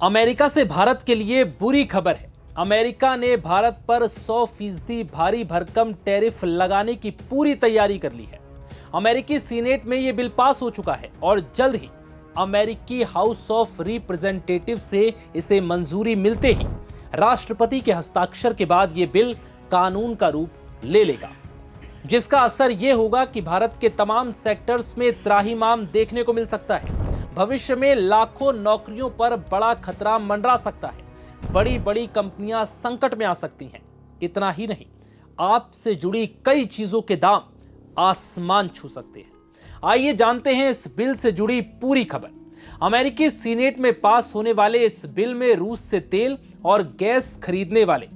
America से भारत के लिए बुरी खबर है। अमेरिका ने भारत पर 100% भारी भरकम टैरिफ लगाने की पूरी तैयारी कर ली है। अमेरिकी सीनेट में यह बिल पास हो चुका है और जल्द ही अमेरिकी हाउस ऑफ रिप्रेजेंटेटिव से इसे मंजूरी मिलते ही राष्ट्रपति के हस्ताक्षर के बाद यह बिल कानून का रूप ले लेगा, जिसका असर यह होगा कि भारत के तमाम सेक्टर्स में त्राहिमाम देखने को मिल सकता है। भविष्य में लाखों नौकरियों पर बड़ा खतरा मंडरा सकता है। बड़ी बड़ी कंपनियां संकट में आ सकती हैं। इतना ही नहीं, आपसे जुड़ी कई चीजों के दाम आसमान छू सकते हैं। आइए जानते हैं इस बिल से जुड़ी पूरी खबर। अमेरिकी सीनेट में पास होने वाले इस बिल में रूस से तेल और गैस खरीदने वाले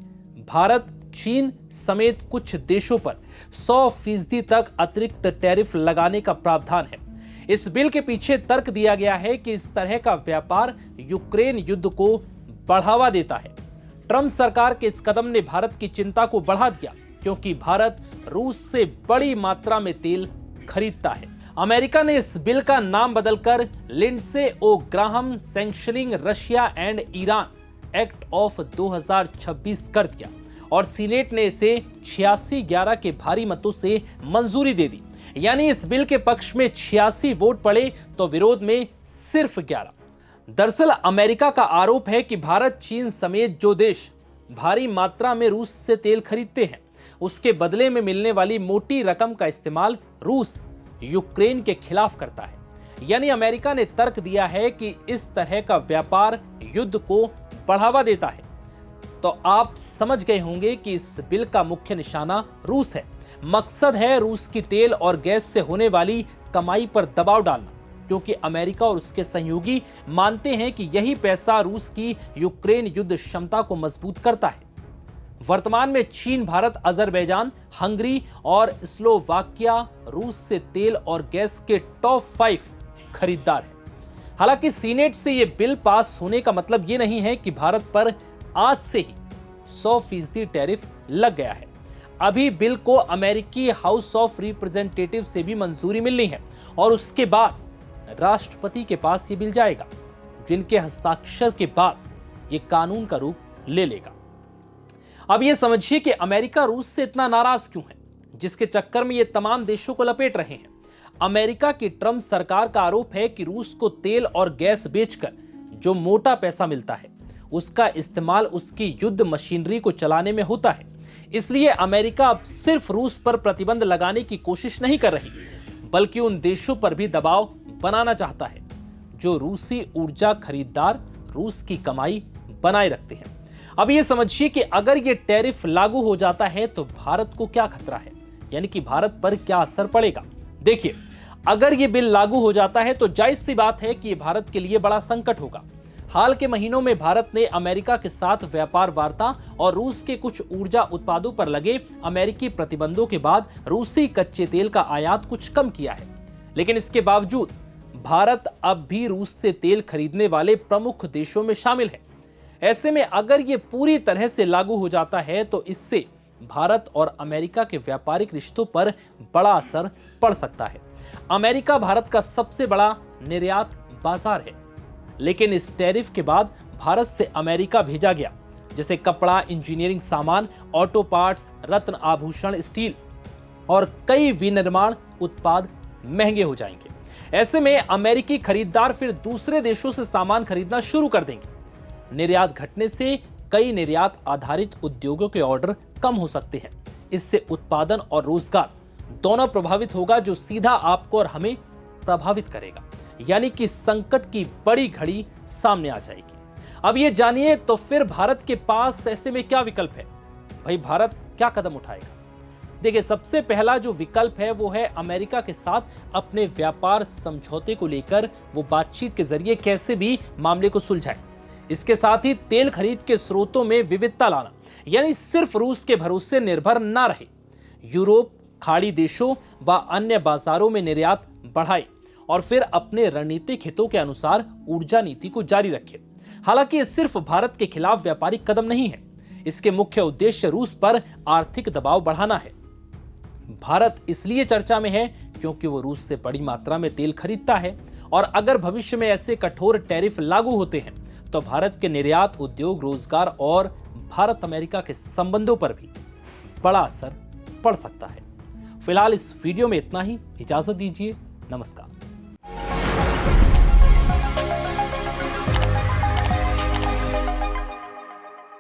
भारत, चीन समेत कुछ देशों पर 100% तक अतिरिक्त टैरिफ लगाने का प्रावधान है। इस बिल के पीछे तर्क दिया गया है कि इस तरह का व्यापार यूक्रेन युद्ध को बढ़ावा देता है। ट्रंप सरकार के इस कदम ने भारत की चिंता को बढ़ा दिया, क्योंकि भारत रूस से बड़ी मात्रा में तेल खरीदता है। अमेरिका ने इस बिल का नाम बदलकर Lindsey O Graham sanctioning Russia and Iran act of 2026 कर दिया और सीनेट ने इसे 86-11 के भारी मतों से मंजूरी दे दी। यानी इस बिल के पक्ष में 86 वोट पड़े तो विरोध में सिर्फ 11। दरअसल अमेरिका का आरोप है कि भारत, चीन समेत जो देश भारी मात्रा में रूस से तेल खरीदते हैं, उसके बदले में मिलने वाली मोटी रकम का इस्तेमाल रूस यूक्रेन के खिलाफ करता है। यानी अमेरिका ने तर्क दिया है कि इस तरह का व्यापार युद्ध को बढ़ावा देता है। तो आप समझ गए होंगे कि इस बिल का मुख्य निशाना रूस है। मकसद है रूस की तेल और गैस से होने वाली कमाई पर दबाव डालना, क्योंकि अमेरिका और उसके सहयोगी मानते हैं कि यही पैसा रूस की यूक्रेन युद्ध क्षमता को मजबूत करता है। वर्तमान में चीन, भारत, अजरबैजान, हंगरी और स्लोवाकिया रूस से तेल और गैस के टॉप 5 खरीदार हैं। हालांकि सीनेट से यह बिल पास होने का मतलब यह नहीं है कि भारत पर आज से ही 100% टैरिफ लग गया है। अभी बिल को अमेरिकी हाउस ऑफ रिप्रेजेंटेटिव से भी मंजूरी मिलनी है और उसके बाद राष्ट्रपति के पास ये बिल जाएगा, जिनके हस्ताक्षर के बाद ये कानून का रूप ले लेगा। अब ये समझिए कि अमेरिका रूस से इतना नाराज क्यों है, जिसके चक्कर में ये तमाम देशों को लपेट रहे हैं। अमेरिका की ट्रंप सरकार का आरोप है कि रूस को तेल और गैस बेचकर जो मोटा पैसा मिलता है, उसका इस्तेमाल उसकी युद्ध मशीनरी को चलाने में होता है। इसलिए अमेरिका अब सिर्फ रूस पर प्रतिबंध लगाने की कोशिश नहीं कर रही, बल्कि उन देशों पर भी दबाव बनाना चाहता है जो रूसी ऊर्जा खरीदार रूस की कमाई बनाए रखते हैं। अब ये समझिए कि अगर ये टैरिफ लागू हो जाता है तो भारत को क्या खतरा है, यानी कि भारत पर क्या असर पड़ेगा। देखिए, अगर ये बिल लागू हो जाता है तो जायज सी बात है कि ये भारत के लिए बड़ा संकट होगा। हाल के महीनों में भारत ने अमेरिका के साथ व्यापार वार्ता और रूस के कुछ ऊर्जा उत्पादों पर लगे अमेरिकी प्रतिबंधों के बाद रूसी कच्चे तेल का आयात कुछ कम किया है। लेकिन इसके बावजूद भारत अब भी रूस से तेल खरीदने वाले प्रमुख देशों में शामिल है। ऐसे में अगर ये पूरी तरह से लागू हो जाता है तो इससे भारत और अमेरिका के व्यापारिक रिश्तों पर बड़ा असर पड़ सकता है। अमेरिका भारत का सबसे बड़ा निर्यात बाजार है, लेकिन इस टैरिफ के बाद भारत से अमेरिका भेजा गया जैसे कपड़ा, इंजीनियरिंग सामान, ऑटो पार्ट्स, रत्न आभूषण, स्टील और कई विनिर्माण उत्पाद महंगे हो जाएंगे। ऐसे में अमेरिकी खरीदार फिर दूसरे देशों से सामान खरीदना शुरू कर देंगे। निर्यात घटने से कई निर्यात आधारित उद्योगों के ऑर्डर कम हो सकते हैं। इससे उत्पादन और रोजगार दोनों प्रभावित होगा, जो सीधा आपको और हमें प्रभावित करेगा। यानी कि संकट की बड़ी घड़ी सामने आ जाएगी। अब ये जानिए तो फिर भारत के पास ऐसे में क्या विकल्प है। भाई, भारत क्या कदम उठाएगा? देखिए, सबसे पहला जो विकल्प है वो है अमेरिका के साथ अपने व्यापार समझौते को लेकर वो बातचीत के जरिए कैसे भी मामले को सुलझाए। इसके साथ ही तेल खरीद के स्रोतों में विविधता लाना, यानी सिर्फ रूस के भरोसे निर्भर ना रहे। यूरोप, खाड़ी देशों व अन्य बाजारों में निर्यात बढ़ाए और फिर अपने रणनीतिक हितों के अनुसार ऊर्जा नीति को जारी रखे। हालांकि ये सिर्फ भारत के खिलाफ व्यापारिक कदम नहीं है, इसके मुख्य उद्देश्य रूस पर आर्थिक दबाव बढ़ाना है। भारत इसलिए चर्चा में है क्योंकि वो रूस से बड़ी मात्रा में तेल खरीदता है और अगर भविष्य में ऐसे कठोर टैरिफ लागू होते हैं तो भारत के निर्यात, उद्योग, रोजगार और भारत अमेरिका के संबंधों पर भी बड़ा असर पड़ सकता है। फिलहाल इस वीडियो में इतना ही। इजाजत दीजिए। नमस्कार।